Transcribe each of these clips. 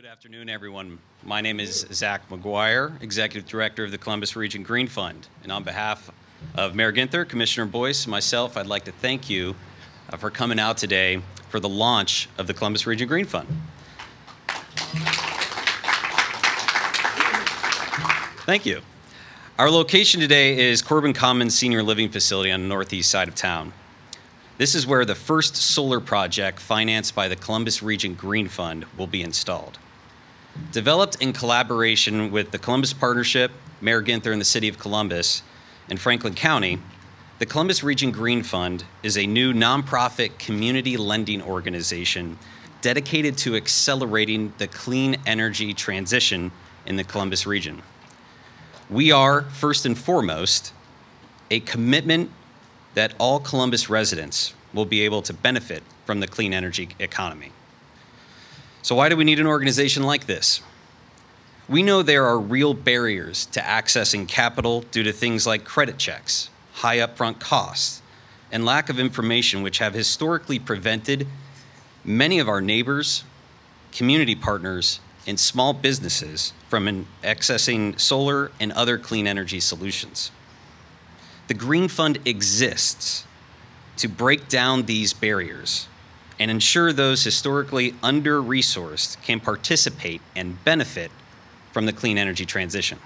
Good afternoon, everyone. My name is Zach McGuire, Executive Director of the Columbus Region Green Fund. And on behalf of Mayor Ginther, Commissioner Boyce, and myself, I'd like to thank you for coming out today for the launch of the Columbus Region Green Fund. Thank you. Our location today is Corbin Commons Senior Living Facility on the northeast side of town. This is where the first solar project financed by the Columbus Region Green Fund will be installed. Developed in collaboration with the Columbus Partnership, Mayor Ginther and the City of Columbus, and Franklin County, the Columbus Region Green Fund is a new nonprofit community lending organization dedicated to accelerating the clean energy transition in the Columbus region. We are, first and foremost, a commitment that all Columbus residents will be able to benefit from the clean energy economy. So why do we need an organization like this? We know there are real barriers to accessing capital due to things like credit checks, high upfront costs, and lack of information, which have historically prevented many of our neighbors, community partners, and small businesses from accessing solar and other clean energy solutions. The Green Fund exists to break down these barriers and ensure those historically under-resourced can participate and benefit from the clean energy transition.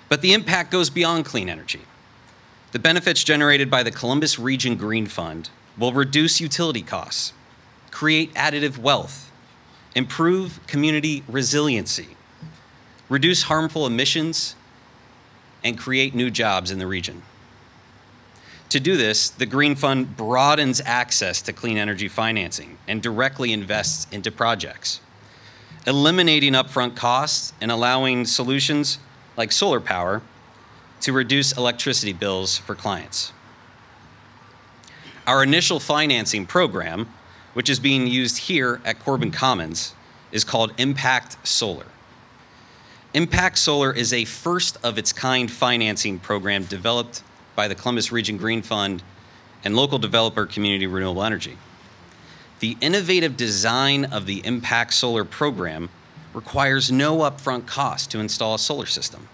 But the impact goes beyond clean energy. The benefits generated by the Columbus Region Green Fund will reduce utility costs, create additive wealth, improve community resiliency, reduce harmful emissions, and create new jobs in the region. To do this, the Green Fund broadens access to clean energy financing and directly invests into projects, eliminating upfront costs and allowing solutions like solar power to reduce electricity bills for clients. Our initial financing program, which is being used here at Corbin Commons, is called Impact Solar. Impact Solar is a first-of-its-kind financing program developed by the Columbus Region Green Fund and local developer Community Renewable Energy. The innovative design of the Impact Solar program requires no upfront cost to install a solar system.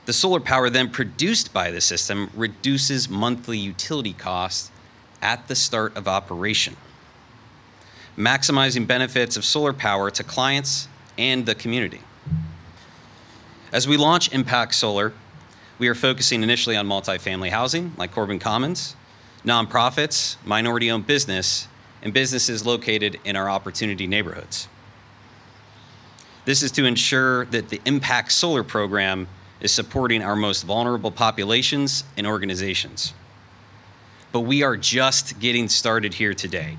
The solar power then produced by the system reduces monthly utility costs at the start of operation, maximizing benefits of solar power to clients and the community. As we launch Impact Solar, we are focusing initially on multifamily housing like Corbin Commons, nonprofits, minority-owned business, and businesses located in our opportunity neighborhoods. This is to ensure that the Impact Solar program is supporting our most vulnerable populations and organizations. But we are just getting started here today.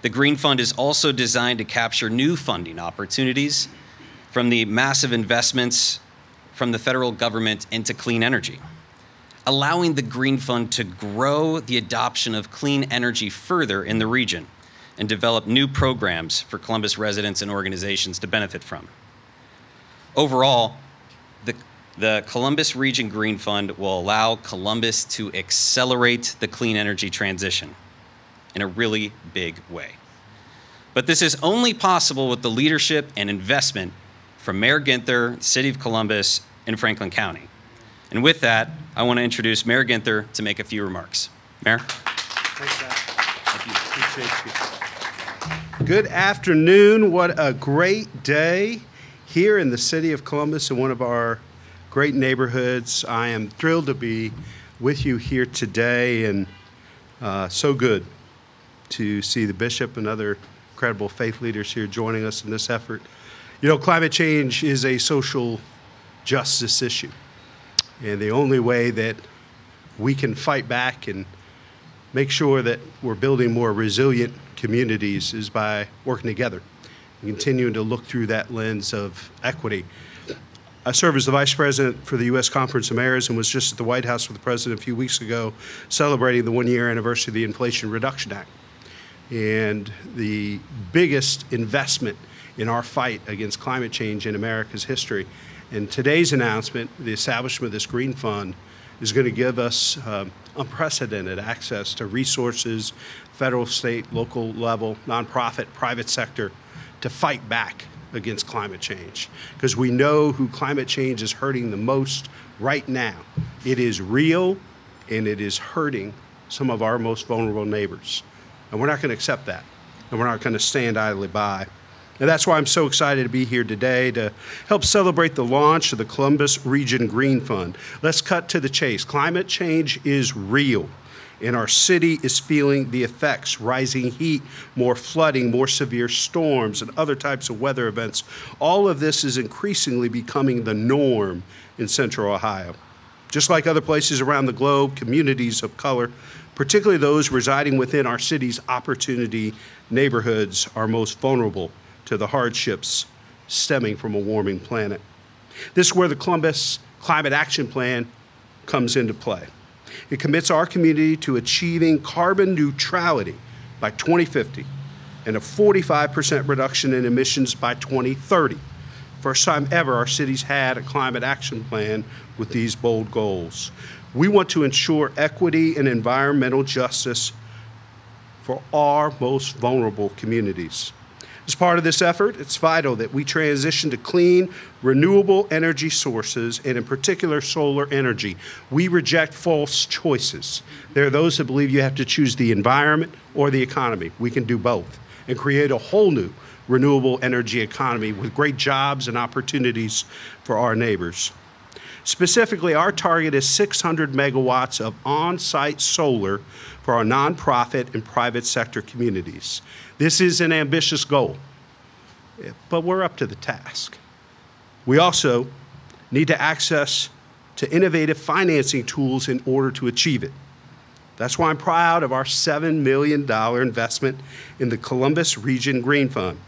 The Green Fund is also designed to capture new funding opportunities from the massive investments from the federal government into clean energy, allowing the Green Fund to grow the adoption of clean energy further in the region and develop new programs for Columbus residents and organizations to benefit from. Overall, the Columbus Region Green Fund will allow Columbus to accelerate the clean energy transition in a really big way. But this is only possible with the leadership and investment from Mayor Ginther, City of Columbus, and Franklin County. And with that, I want to introduce Mayor Ginther to make a few remarks. Mayor? Thanks, Zach. Appreciate you. Good afternoon. What a great day here in the City of Columbus in one of our great neighborhoods. I am thrilled to be with you here today, and so good to see the bishop and other incredible faith leaders here joining us in this effort. You know, climate change is a social justice issue, and the only way that we can fight back and make sure that we're building more resilient communities is by working together and continuing to look through that lens of equity. I serve as the Vice President for the U.S. Conference of Mayors and was just at the White House with the President a few weeks ago celebrating the one-year anniversary of the Inflation Reduction Act. And the biggest investment in our fight against climate change in America's history. And today's announcement, the establishment of this Green Fund, is going to give us unprecedented access to resources, federal, state, local level, nonprofit, private sector, to fight back against climate change. Because we know who climate change is hurting the most right now. It is real, and it is hurting some of our most vulnerable neighbors. And we're not going to accept that, and we're not going to stand idly by. And that's why I'm so excited to be here today to help celebrate the launch of the Columbus Region Green Fund. Let's cut to the chase. Climate change is real, and our city is feeling the effects: rising heat, more flooding, more severe storms, and other types of weather events. All of this is increasingly becoming the norm in Central Ohio. Just like other places around the globe, communities of color, particularly those residing within our city's opportunity neighborhoods, are most vulnerable to the hardships stemming from a warming planet. This is where the Columbus Climate Action Plan comes into play. It commits our community to achieving carbon neutrality by 2050 and a 45% reduction in emissions by 2030. First time ever our city's had a climate action plan with these bold goals. We want to ensure equity and environmental justice for our most vulnerable communities. As part of this effort, it's vital that we transition to clean, renewable energy sources, and in particular, solar energy. We reject false choices. There are those that believe you have to choose the environment or the economy. We can do both and create a whole new renewable energy economy with great jobs and opportunities for our neighbors. Specifically, our target is 600 megawatts of on-site solar for our nonprofit and private sector communities. This is an ambitious goal, but we're up to the task. We also need to access to innovative financing tools in order to achieve it. That's why I'm proud of our $7 million investment in the Columbus Region Green Fund.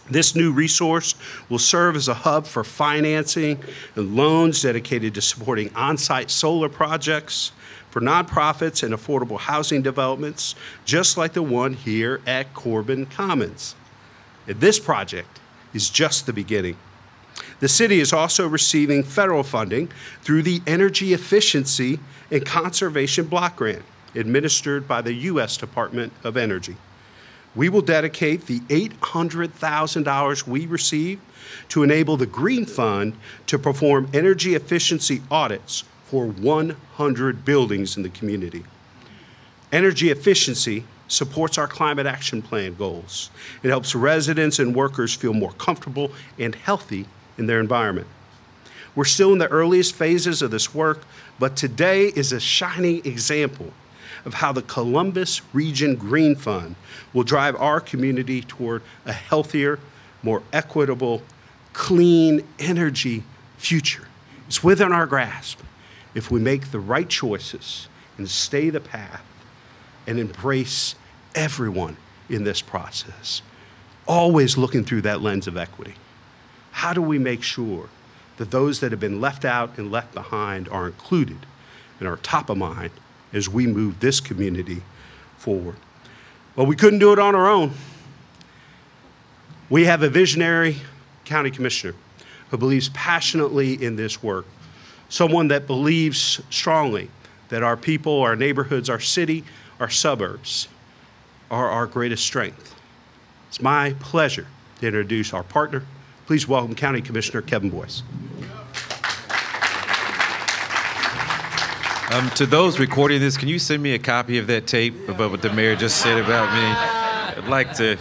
This new resource will serve as a hub for financing and loans dedicated to supporting on-site solar projects for nonprofits and affordable housing developments, just like the one here at Corbin Commons. And this project is just the beginning. The city is also receiving federal funding through the Energy Efficiency and Conservation Block Grant, administered by the U.S. Department of Energy. We will dedicate the $800,000 we receive to enable the Green Fund to perform energy efficiency audits for 100 buildings in the community. Energy efficiency supports our climate action plan goals. It helps residents and workers feel more comfortable and healthy in their environment. We're still in the earliest phases of this work, but today is a shining example of how the Columbus Region Green Fund will drive our community toward a healthier, more equitable, clean energy future. It's within our grasp if we make the right choices and stay the path and embrace everyone in this process, always looking through that lens of equity. How do we make sure that those that have been left out and left behind are included and are top of mind as we move this community forward? Well, we couldn't do it on our own. We have a visionary county commissioner who believes passionately in this work, someone that believes strongly that our people, our neighborhoods, our city, our suburbs are our greatest strength. It's my pleasure to introduce our partner. Please welcome County Commissioner Kevin Boyce. To those recording this, can you send me a copy of that tape about what the mayor just said about me? I'd like to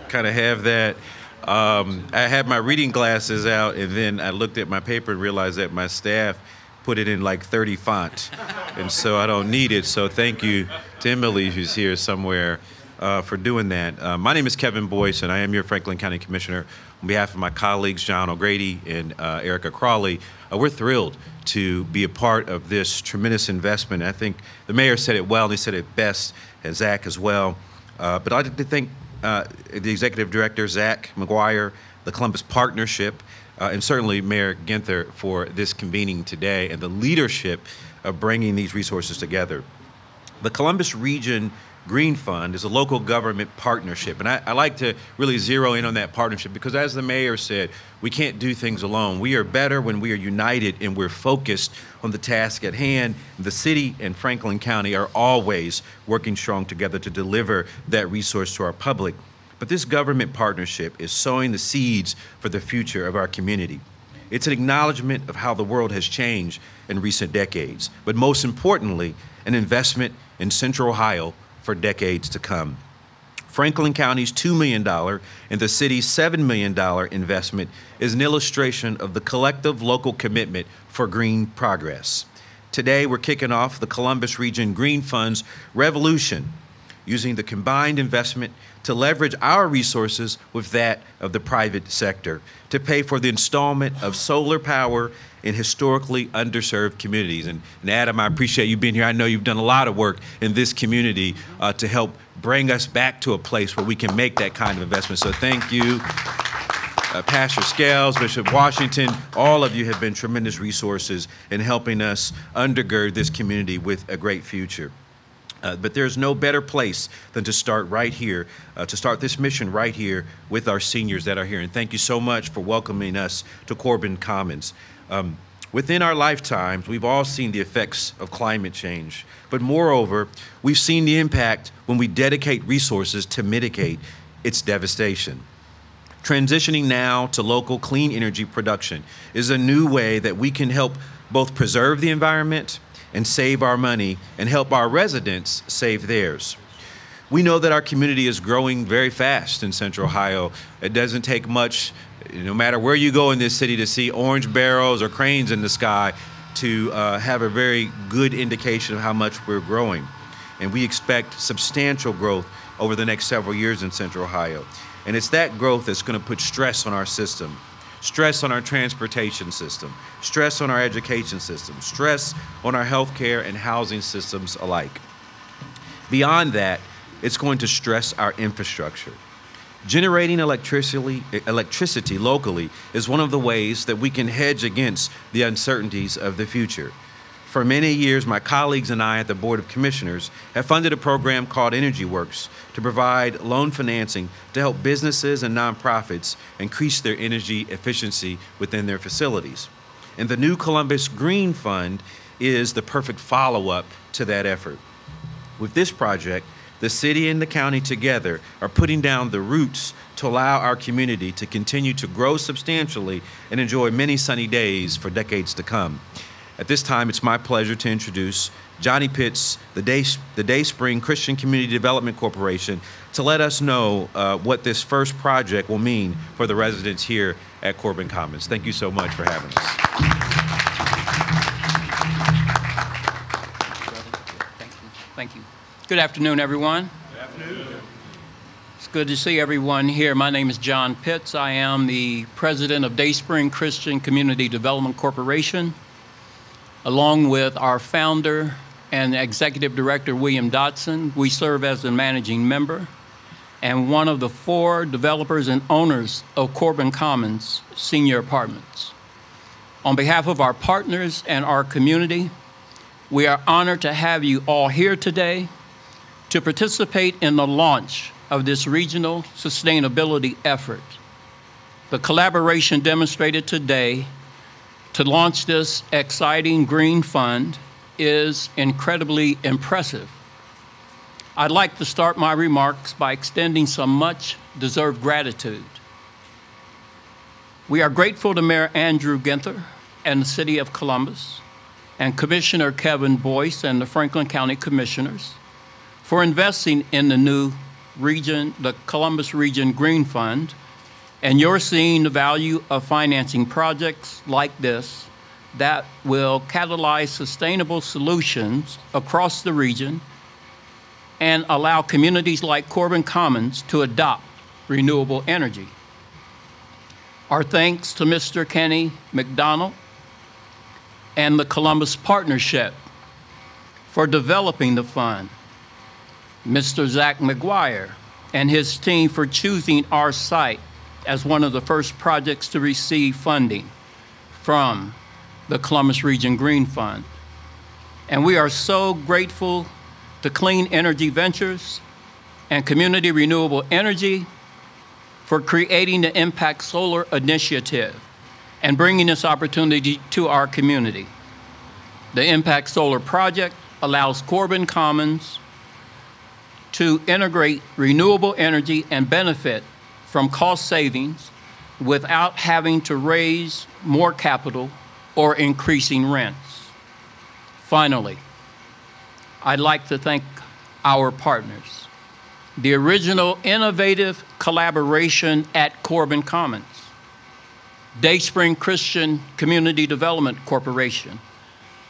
kind of have that. I had my reading glasses out, and then I looked at my paper and realized that my staff put it in like 30 font, and so I don't need it. So thank you to Emily, who's here somewhere, for doing that. My name is Kevin Boyce, and I am your Franklin County Commissioner. On behalf of my colleagues, John O'Grady and Erica Crawley, we're thrilled to be a part of this tremendous investment. I think the mayor said it well, and he said it best, and Zach as well. But I'd like to thank the executive director, Zach McGuire, the Columbus Partnership, and certainly Mayor Ginther for this convening today and the leadership of bringing these resources together. The Columbus Region Green Fund is a local government partnership. And I like to really zero in on that partnership because, as the mayor said, we can't do things alone. We are better when we are united and we're focused on the task at hand. The city and Franklin County are always working strong together to deliver that resource to our public. But this government partnership is sowing the seeds for the future of our community. It's an acknowledgement of how the world has changed in recent decades, but most importantly, an investment in Central Ohio for decades to come. Franklin County's $2 million and the city's $7 million investment is an illustration of the collective local commitment for green progress. Today, we're kicking off the Columbus Region Green Fund's revolution, using the combined investment to leverage our resources with that of the private sector to pay for the installment of solar power in historically underserved communities. And Adam, I appreciate you being here. I know you've done a lot of work in this community to help bring us back to a place where we can make that kind of investment. So thank you. Pastor Scales, Bishop Washington, all of you have been tremendous resources in helping us undergird this community with a great future. But there's no better place than to start right here, to start this mission right here with our seniors that are here. And thank you so much for welcoming us to Corbin Commons. Within our lifetimes, we've all seen the effects of climate change. But moreover, we've seen the impact when we dedicate resources to mitigate its devastation. Transitioning now to local clean energy production is a new way that we can help both preserve the environment and save our money and help our residents save theirs. We know that our community is growing very fast in Central Ohio. It doesn't take much, no matter where you go in this city, to see orange barrels or cranes in the sky to have a very good indication of how much we're growing. And we expect substantial growth over the next several years in Central Ohio. And it's that growth that's going to put stress on our system, stress on our transportation system, stress on our education system, stress on our healthcare and housing systems alike. Beyond that, it's going to stress our infrastructure. Generating electricity locally is one of the ways that we can hedge against the uncertainties of the future. For many years, my colleagues and I at the Board of Commissioners have funded a program called Energy Works to provide loan financing to help businesses and nonprofits increase their energy efficiency within their facilities. And the new Columbus Green Fund is the perfect follow-up to that effort. With this project, the city and the county together are putting down the roots to allow our community to continue to grow substantially and enjoy many sunny days for decades to come. At this time, it's my pleasure to introduce Johnny Pitts, the Dayspring Christian Community Development Corporation, to let us know what this first project will mean for the residents here at Corbin Commons. Thank you so much for having us. Thank you. Good afternoon, everyone. Good afternoon. It's good to see everyone here. My name is John Pitts. I am the president of Dayspring Christian Community Development Corporation. Along with our founder and executive director, William Dotson, we serve as the managing member and one of the 4 developers and owners of Corbin Commons Senior Apartments. On behalf of our partners and our community, we are honored to have you all here today to participate in the launch of this regional sustainability effort. The collaboration demonstrated today to launch this exciting green fund is incredibly impressive. I'd like to start my remarks by extending some much-deserved gratitude. We are grateful to Mayor Andrew Ginther and the City of Columbus and Commissioner Kevin Boyce and the Franklin County Commissioners for investing in the new region, the Columbus Region Green Fund, and you're seeing the value of financing projects like this that will catalyze sustainable solutions across the region and allow communities like Corbin Commons to adopt renewable energy. Our thanks to Mr. Kenny McDonald and the Columbus Partnership for developing the fund, Mr. Zach McGuire and his team for choosing our site as one of the first projects to receive funding from the Columbus Region Green Fund. And we are so grateful to Clean Energy Ventures and Community Renewable Energy for creating the Impact Solar Initiative and bringing this opportunity to our community. The Impact Solar Project allows Corbin Commons to integrate renewable energy and benefit from cost savings without having to raise more capital or increasing rents. Finally, I'd like to thank our partners, the original innovative collaboration at Corbin Commons, Dayspring Christian Community Development Corporation,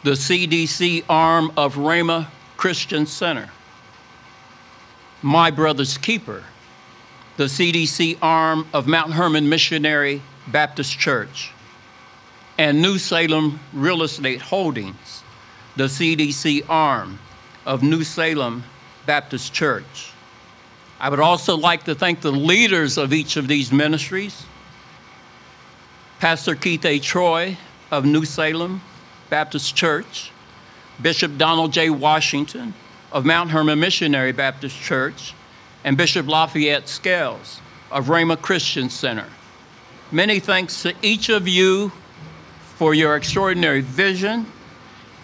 the CDC arm of Rhema Christian Center, My Brother's Keeper, the CDC arm of Mount Hermon Missionary Baptist Church, and New Salem Real Estate Holdings, the CDC arm of New Salem Baptist Church. I would also like to thank the leaders of each of these ministries, Pastor Keith A. Troy of New Salem Baptist Church, Bishop Donald J. Washington of Mount Hermon Missionary Baptist Church, and Bishop Lafayette Scales of Rhema Christian Center. Many thanks to each of you for your extraordinary vision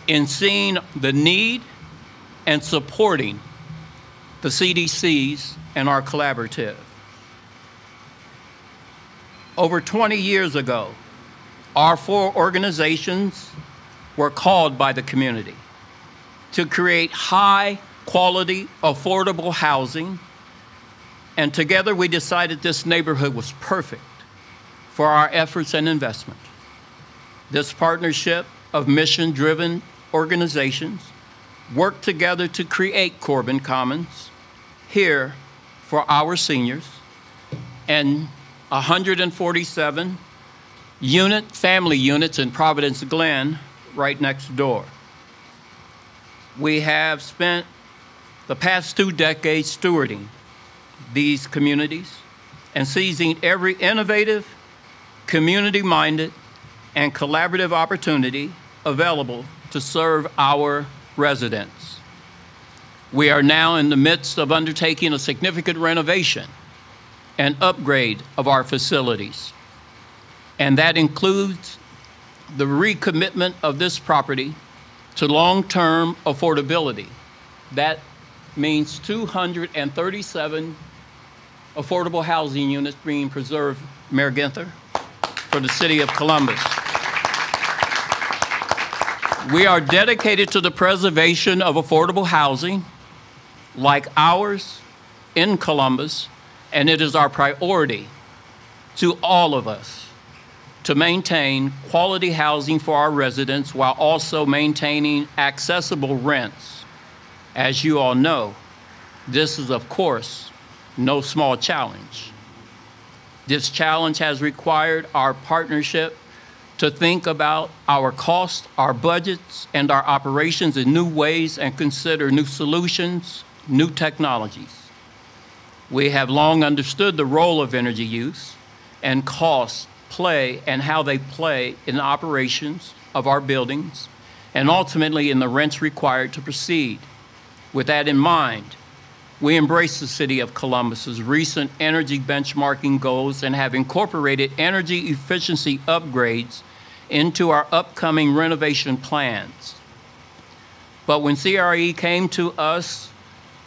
in seeing the need and supporting the CDCs and our collaborative. Over 20 years ago, our four organizations were called by the community to create high-quality, affordable housing, and together we decided this neighborhood was perfect for our efforts and investment. This partnership of mission-driven organizations worked together to create Corbin Commons here for our seniors and 147 family units in Providence Glen right next door. We have spent the past 2 decades stewarding these communities and seizing every innovative, community-minded, and collaborative opportunity available to serve our residents. We are now in the midst of undertaking a significant renovation and upgrade of our facilities, and that includes the recommitment of this property to long-term affordability. That means 237 affordable housing units being preserved, Mayor Ginther, for the city of Columbus. We are dedicated to the preservation of affordable housing like ours in Columbus, and it is our priority to all of us to maintain quality housing for our residents while also maintaining accessible rents. As you all know, this is, of course, no small challenge. This challenge has required our partnership to think about our costs, our budgets, and our operations in new ways and consider new solutions, new technologies. We have long understood the role of energy use and costs play and how they play in the operations of our buildings and ultimately in the rents required to proceed. With that in mind, we embrace the City of Columbus's recent energy benchmarking goals and have incorporated energy efficiency upgrades into our upcoming renovation plans. But when CRE came to us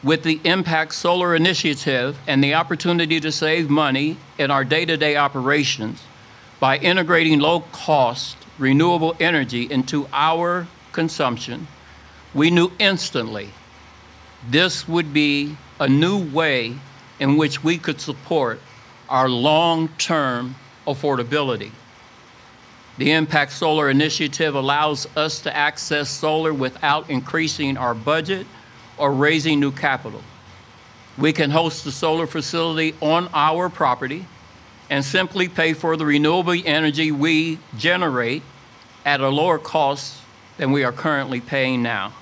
with the Impact Solar Initiative and the opportunity to save money in our day-to-day operations by integrating low-cost renewable energy into our consumption, we knew instantly this would be a new way in which we could support our long-term affordability. The Impact Solar Initiative allows us to access solar without increasing our budget or raising new capital. We can host the solar facility on our property and simply pay for the renewable energy we generate at a lower cost than we are currently paying now.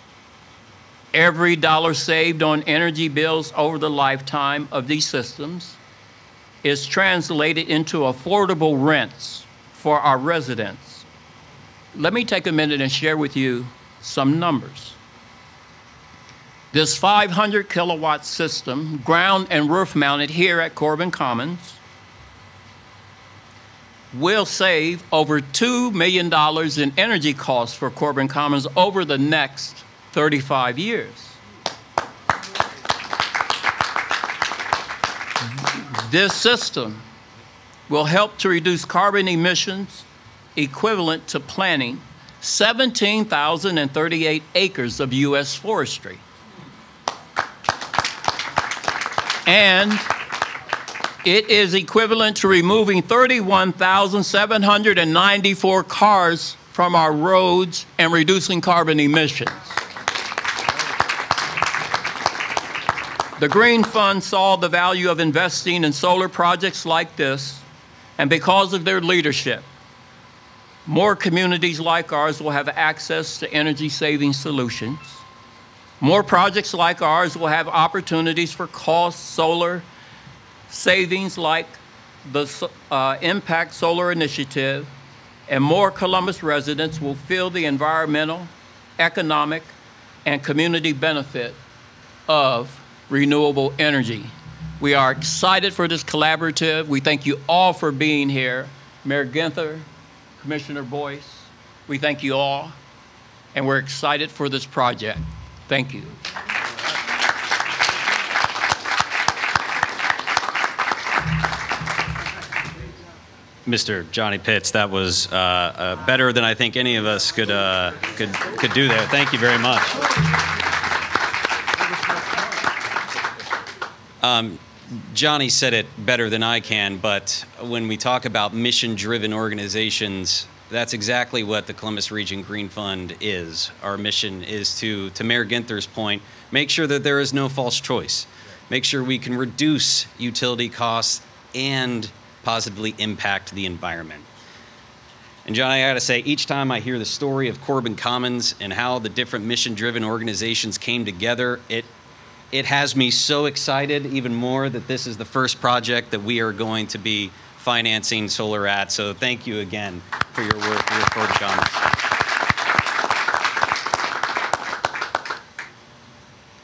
Every dollar saved on energy bills over the lifetime of these systems is translated into affordable rents for our residents. Let me take a minute and share with you some numbers. This 500 kilowatt system, ground and roof mounted here at Corbin Commons, will save over $2 million in energy costs for Corbin Commons over the next 35 years. This system will help to reduce carbon emissions equivalent to planting 17,038 acres of U.S. forestry. And it is equivalent to removing 31,794 cars from our roads and reducing carbon emissions. The Green Fund saw the value of investing in solar projects like this, and because of their leadership, more communities like ours will have access to energy-saving solutions. More projects like ours will have opportunities for cost solar savings like the Impact Solar Initiative, and more Columbus residents will feel the environmental, economic, and community benefit of renewable energy. We are excited for this collaborative. We thank you all for being here. Mayor Ginther, Commissioner Boyce, we thank you all, and we're excited for this project. Thank you. Mr. Johnny Pitts, that was better than I think any of us could do there. Thank you very much. Johnny said it better than I can, but when we talk about mission-driven organizations, that's exactly what the Columbus Region Green Fund is. Our mission is to Mayor Ginther's point, make sure that there is no false choice. Make sure we can reduce utility costs and positively impact the environment. And John, I gotta say, each time I hear the story of Corbin Commons and how the different mission-driven organizations came together, it has me so excited even more that this is the first project that we are going to be financing solar at. So thank you again for your work with Corbin Commons.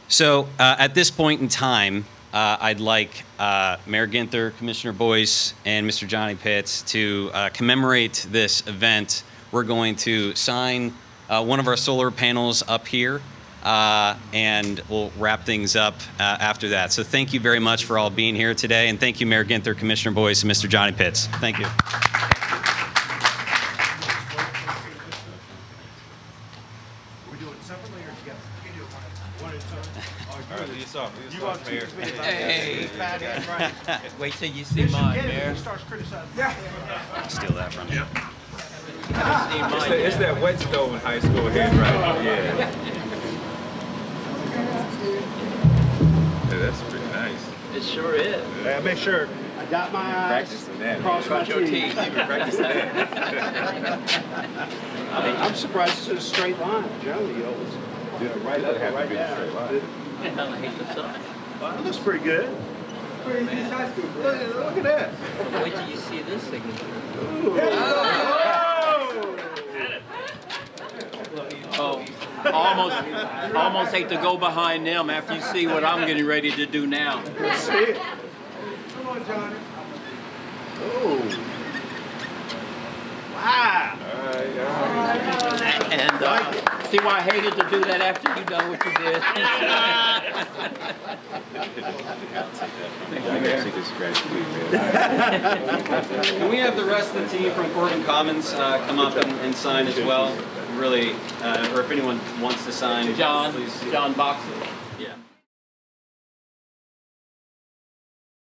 So at this point in time, I'd like Mayor Ginther, Commissioner Boyce, and Mr. Johnny Pitts to commemorate this event. We're going to sign one of our solar panels up here, and we'll wrap things up after that. So thank you very much for all being here today, and thank you, Mayor Ginther, Commissioner Boyce, and Mr. Johnny Pitts. Thank you. Hey. Wait till you see mine, Mayor. Steal that from you. It's that Whetstone High School handwriting, yeah. Yeah, that's pretty nice. It sure is. I make sure I got my eyes, Practicing that. cross my Your T's. teeth. You've been practicing that. I'm surprised it's a straight line. Generally, you always right up, have to right be a down. straight line. I hate the sun. It looks pretty good. Look at that. Wait till you see this signature. Oh, almost hate to go behind them after you see what I'm getting ready to do now. Let's see it. Come on, Johnny. Oh. Wow. And see why I hated to do that after you done what you did. Can we have the rest of the team from Corbin Commons come up and sign as well? Really, or if anyone wants to sign, John please. Boxer.